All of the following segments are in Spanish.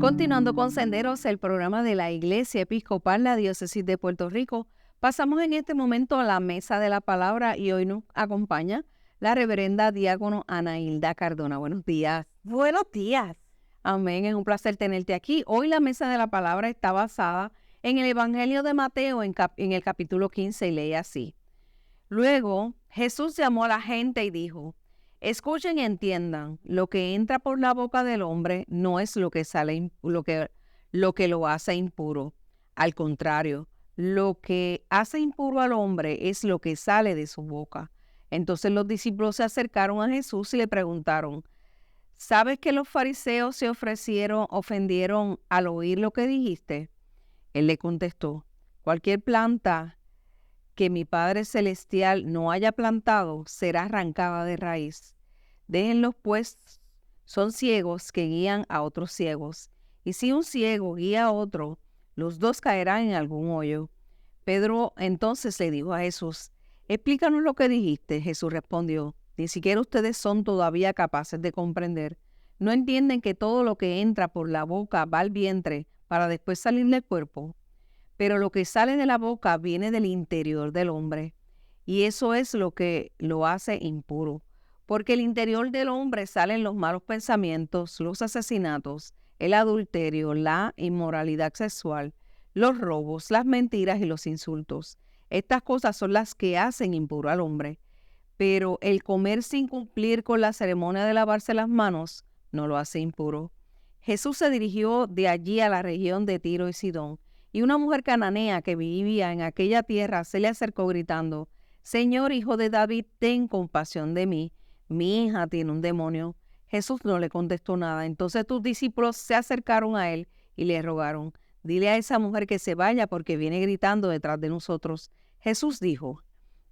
Continuando con Senderos, el programa de la Iglesia Episcopal, la Diócesis de Puerto Rico, pasamos en este momento a la mesa de la palabra y hoy nos acompaña la reverenda diácono Ana Hilda Cardona. Buenos días. Buenos días. Amén, es un placer tenerte aquí. Hoy la mesa de la palabra está basada en el Evangelio de Mateo en el capítulo 15 y lee así. Luego Jesús llamó a la gente y dijo: escuchen y entiendan, lo que entra por la boca del hombre no es lo que sale, lo que lo hace impuro. Al contrario, lo que hace impuro al hombre es lo que sale de su boca. Entonces los discípulos se acercaron a Jesús y le preguntaron: ¿sabes que los fariseos se ofendieron al oír lo que dijiste? Él le contestó: cualquier planta que mi Padre Celestial no haya plantado será arrancada de raíz. Déjenlos pues, son ciegos que guían a otros ciegos. Y si un ciego guía a otro, los dos caerán en algún hoyo. Pedro entonces le dijo a Jesús: explícanos lo que dijiste. Jesús respondió: ni siquiera ustedes son todavía capaces de comprender. ¿No entienden que todo lo que entra por la boca va al vientre para después salir del cuerpo? Pero lo que sale de la boca viene del interior del hombre, y eso es lo que lo hace impuro. Porque el interior del hombre salen los malos pensamientos, los asesinatos, el adulterio, la inmoralidad sexual, los robos, las mentiras y los insultos. Estas cosas son las que hacen impuro al hombre. Pero el comer sin cumplir con la ceremonia de lavarse las manos no lo hace impuro. Jesús se dirigió de allí a la región de Tiro y Sidón, y una mujer cananea que vivía en aquella tierra se le acercó gritando: Señor, hijo de David, ten compasión de mí. Mi hija tiene un demonio. Jesús no le contestó nada. Entonces tus discípulos se acercaron a él y le rogaron: dile a esa mujer que se vaya porque viene gritando detrás de nosotros. Jesús dijo: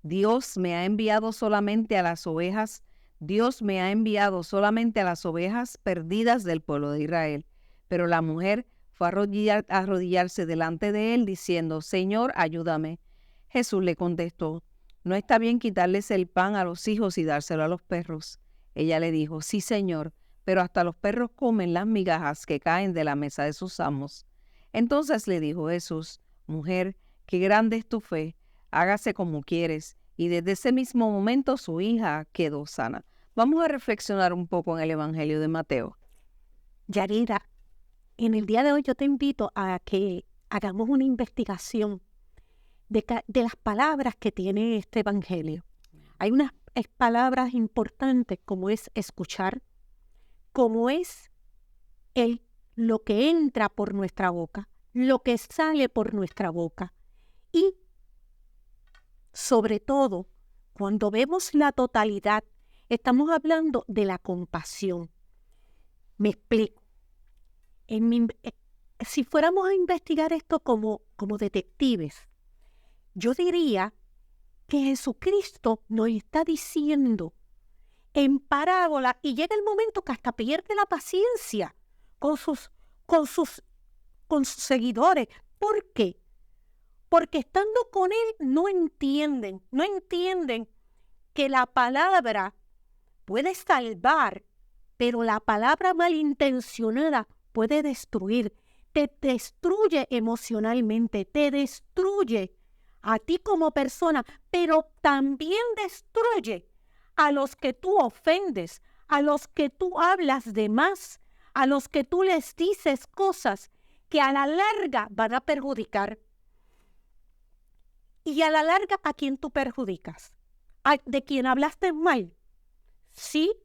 Dios me ha enviado solamente a las ovejas. Dios me ha enviado solamente a las ovejas perdidas del pueblo de Israel. Pero la mujer fue a arrodillarse delante de él diciendo: Señor, ayúdame. Jesús le contestó: no está bien quitarles el pan a los hijos y dárselo a los perros. Ella le dijo: sí, Señor, pero hasta los perros comen las migajas que caen de la mesa de sus amos. Entonces le dijo Jesús: mujer, qué grande es tu fe, hágase como quieres. Y desde ese mismo momento su hija quedó sana. Vamos a reflexionar un poco en el Evangelio de Mateo. Yarira, en el día de hoy yo te invito a que hagamos una investigación de las palabras que tiene este evangelio. Hay unas palabras importantes como es escuchar, como es lo que entra por nuestra boca, lo que sale por nuestra boca. Y sobre todo, cuando vemos la totalidad, estamos hablando de la compasión. Me explico. Si fuéramos a investigar esto como detectives, yo diría que Jesucristo nos está diciendo en parábola, y llega el momento que hasta pierde la paciencia con sus seguidores. ¿Por qué? Porque estando con él no entienden que la palabra puede salvar, pero la palabra malintencionada puede destruir. Te destruye emocionalmente, te destruye a ti como persona, pero también destruye a los que tú ofendes, a los que tú hablas de más, a los que tú les dices cosas que a la larga van a perjudicar. Y a la larga, ¿a quién tú perjudicas? ¿De quién hablaste mal? Sí,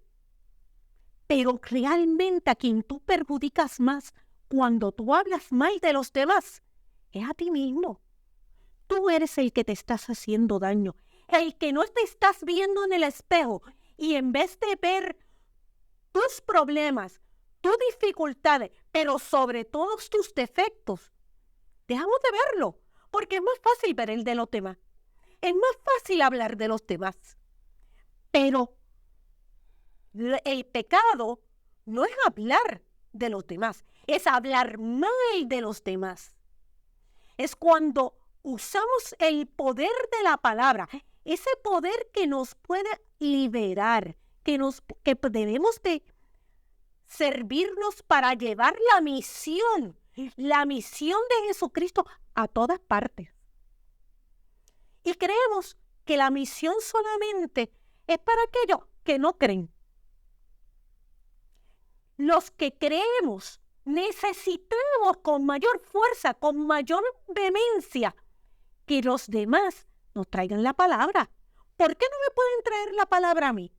pero realmente a quien tú perjudicas más cuando tú hablas mal de los demás es a ti mismo. Tú eres el que te estás haciendo daño, el que no te estás viendo en el espejo, y en vez de ver tus problemas, tus dificultades, pero sobre todo tus defectos, dejamos de verlo, porque es más fácil ver el de los demás. Es más fácil hablar de los demás. Pero el pecado no es hablar de los demás, es hablar mal de los demás. Es cuando usamos el poder de la palabra, ese poder que nos puede liberar, que debemos de servirnos para llevar la misión de Jesucristo a todas partes. Y creemos que la misión solamente es para aquellos que no creen. Los que creemos necesitamos con mayor fuerza, con mayor vehemencia, que los demás nos traigan la palabra. ¿Por qué no me pueden traer la palabra a mí?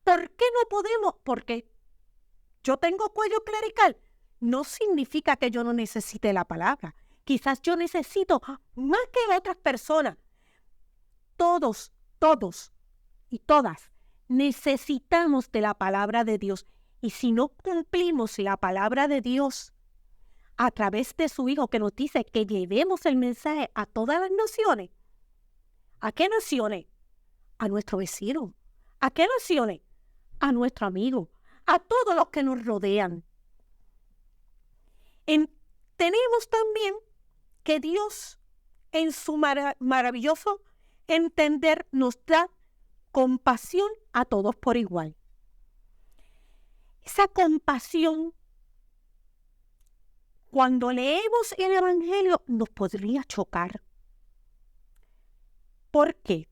¿Por qué no podemos? Porque yo tengo cuello clerical. No significa que yo no necesite la palabra. Quizás yo necesito más que otras personas. Todos y todas necesitamos de la palabra de Dios. Y si no cumplimos la palabra de Dios a través de su Hijo, que nos dice que llevemos el mensaje a todas las naciones, ¿a qué naciones? A nuestro vecino. ¿A qué naciones? A nuestro amigo, a todos los que nos rodean. Tenemos también que Dios, en su maravilloso entender, nos da compasión a todos por igual. Esa compasión, cuando leemos el Evangelio, nos podría chocar. ¿Por qué?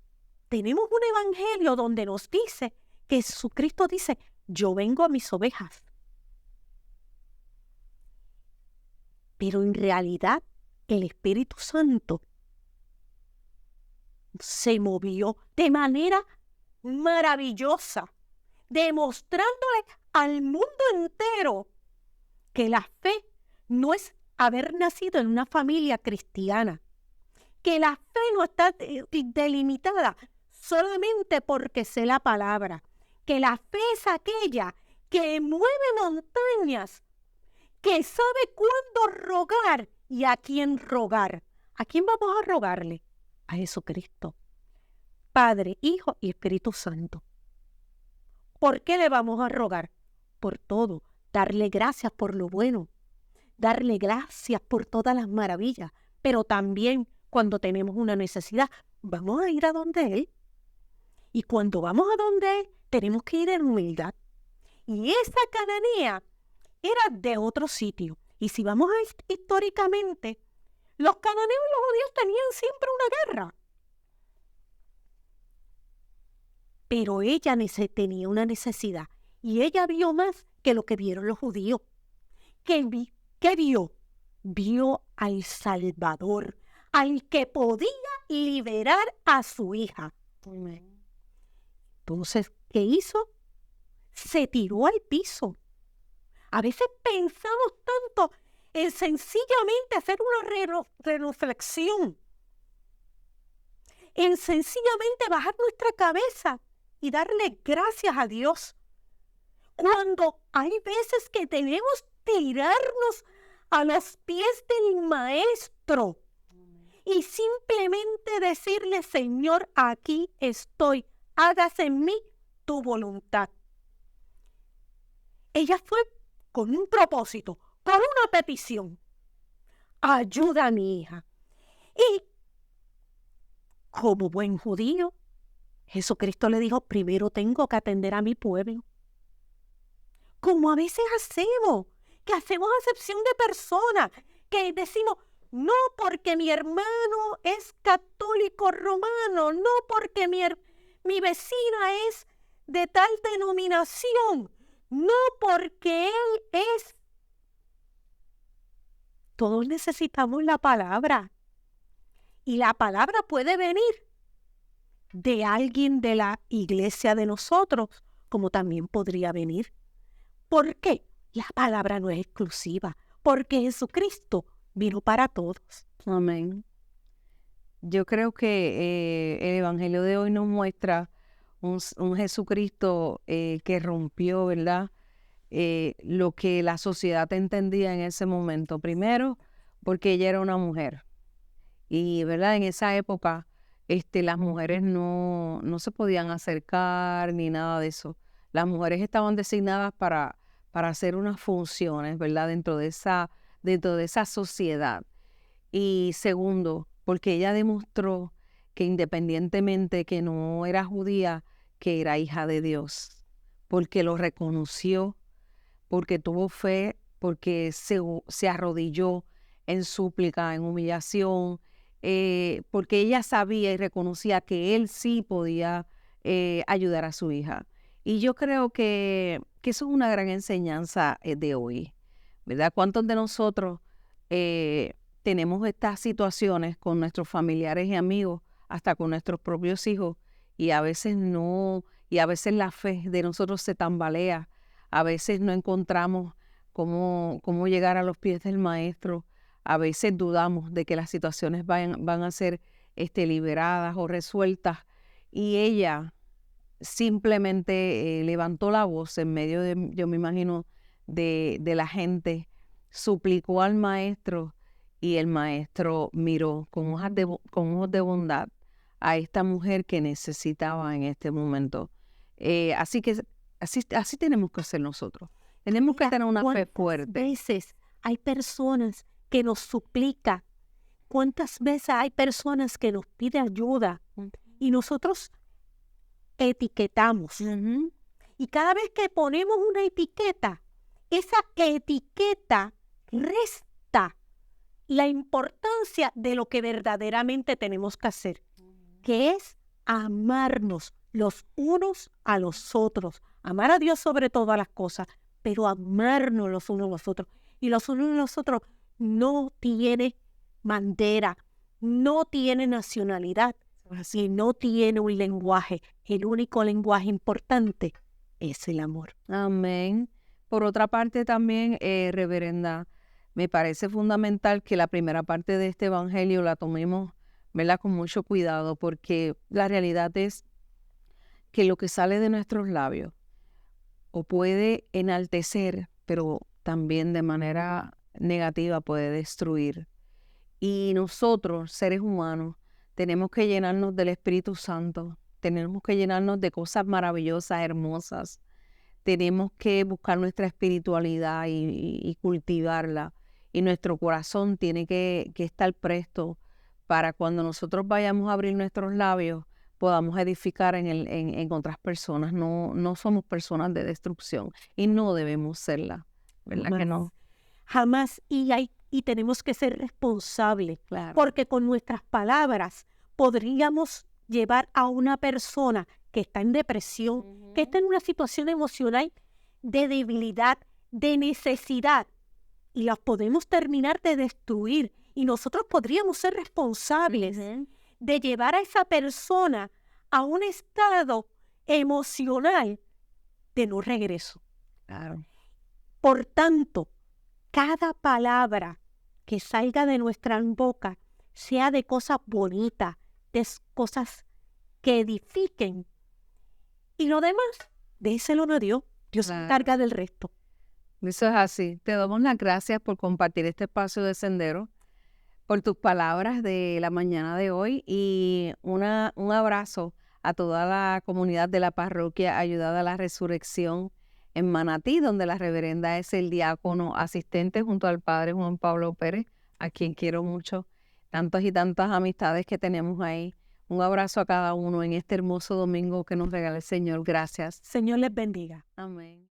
Tenemos un Evangelio donde nos dice que Jesucristo dice, yo vengo a mis ovejas. Pero en realidad, el Espíritu Santo se movió de manera maravillosa, demostrándole al mundo entero que la fe no es haber nacido en una familia cristiana, que la fe no está delimitada solamente porque sé la palabra, que la fe es aquella que mueve montañas, que sabe cuándo rogar y a quién rogar. ¿A quién vamos a rogarle? A Jesucristo, Padre, Hijo y Espíritu Santo. ¿Por qué le vamos a rogar? Por todo, darle gracias por lo bueno, darle gracias por todas las maravillas, pero también cuando tenemos una necesidad, vamos a ir a donde Él. Y cuando vamos a donde Él, tenemos que ir en humildad. Y esa Cananea era de otro sitio. Y si vamos a históricamente, los cananeos y los judíos tenían siempre una guerra. Pero ella tenía una necesidad. Y ella vio más que lo que vieron los judíos. ¿Qué vio? Vio al Salvador, al que podía liberar a su hija. Entonces, ¿qué hizo? Se tiró al piso. A veces pensamos tanto en sencillamente hacer una reflexión, en sencillamente bajar nuestra cabeza y darle gracias a Dios. Cuando hay veces que tenemos que tirarnos a los pies del Maestro y simplemente decirle, Señor, aquí estoy, hágase en mí tu voluntad. Ella fue con un propósito, con una petición. Ayuda a mi hija. Y como buen judío, Jesucristo le dijo, primero tengo que atender a mi pueblo. Como a veces hacemos, que hacemos acepción de personas, que decimos, no porque mi hermano es católico romano, no porque mi vecina es de tal denominación, no porque él es. Todos necesitamos la palabra. Y la palabra puede venir de alguien de la iglesia de nosotros, como también podría venir. ¿Por qué? La palabra no es exclusiva, porque Jesucristo vino para todos. Amén. Yo creo que el Evangelio de hoy nos muestra un Jesucristo que rompió, ¿verdad? Lo que la sociedad entendía en ese momento. Primero, porque ella era una mujer. Y, ¿verdad? En esa época, las mujeres no se podían acercar ni nada de eso. Las mujeres estaban designadas para hacer unas funciones, ¿verdad? Dentro de esa sociedad. Y segundo, porque ella demostró que independientemente que no era judía, que era hija de Dios, porque lo reconoció, porque tuvo fe, porque se arrodilló en súplica, en humillación, porque ella sabía y reconocía que él sí podía ayudar a su hija. Y yo creo que eso es una gran enseñanza de hoy, ¿verdad? ¿Cuántos de nosotros tenemos estas situaciones con nuestros familiares y amigos, hasta con nuestros propios hijos, y a veces no, y a veces la fe de nosotros se tambalea, a veces no encontramos cómo llegar a los pies del maestro, a veces dudamos de que las situaciones van a ser liberadas o resueltas, y ella simplemente levantó la voz en medio de, yo me imagino, de la gente, suplicó al maestro, y el maestro miró con ojos de bondad a esta mujer que necesitaba en este momento. Así que así tenemos que hacer nosotros. Tenemos que Mira, tener una fe ¿cuántas fuerte. veces hay personas que nos suplican? ¿Cuántas veces hay personas que nos piden ayuda y nosotros etiquetamos? Ujú. Y cada vez que ponemos una etiqueta, esa etiqueta resta la importancia de lo que verdaderamente tenemos que hacer, que es amarnos los unos a los otros, amar a Dios sobre todas las cosas, pero amarnos los unos a los otros. Y los unos a los otros no tiene bandera, no tiene nacionalidad, y no tiene un lenguaje. El único lenguaje importante es el amor. Amén. Por otra parte también, reverenda, me parece fundamental que la primera parte de este evangelio la tomemos, ¿verdad?, con mucho cuidado, porque la realidad es que lo que sale de nuestros labios o puede enaltecer, pero también de manera negativa puede destruir. Y nosotros, seres humanos, tenemos que llenarnos del Espíritu Santo, tenemos que llenarnos de cosas maravillosas, hermosas. Tenemos que buscar nuestra espiritualidad y cultivarla. Y nuestro corazón tiene que estar presto para cuando nosotros vayamos a abrir nuestros labios, podamos edificar en otras personas. No somos personas de destrucción y no debemos serla, ¿verdad que no? Jamás. Y tenemos que ser responsables, Claro. porque con nuestras palabras podríamos llevar a una persona que está en depresión, que está en una situación emocional de debilidad, de necesidad, y las podemos terminar de destruir. Y nosotros podríamos ser responsables de llevar a esa persona a un estado emocional de no regreso. Claro. Por tanto, cada palabra que salga de nuestra boca sea de cosas bonitas, de cosas que edifiquen. Y lo demás, déselo a Dios. Dios se Claro. encarga del resto. Eso es así. Te damos las gracias por compartir este espacio de Sendero, por tus palabras de la mañana de hoy, y un abrazo a toda la comunidad de la parroquia Ayudada a la Resurrección en Manatí, donde la reverenda es el diácono asistente junto al padre Juan Pablo Pérez, a quien quiero mucho, tantas y tantas amistades que tenemos ahí. Un abrazo a cada uno en este hermoso domingo que nos regala el Señor. Gracias. Señor les bendiga. Amén.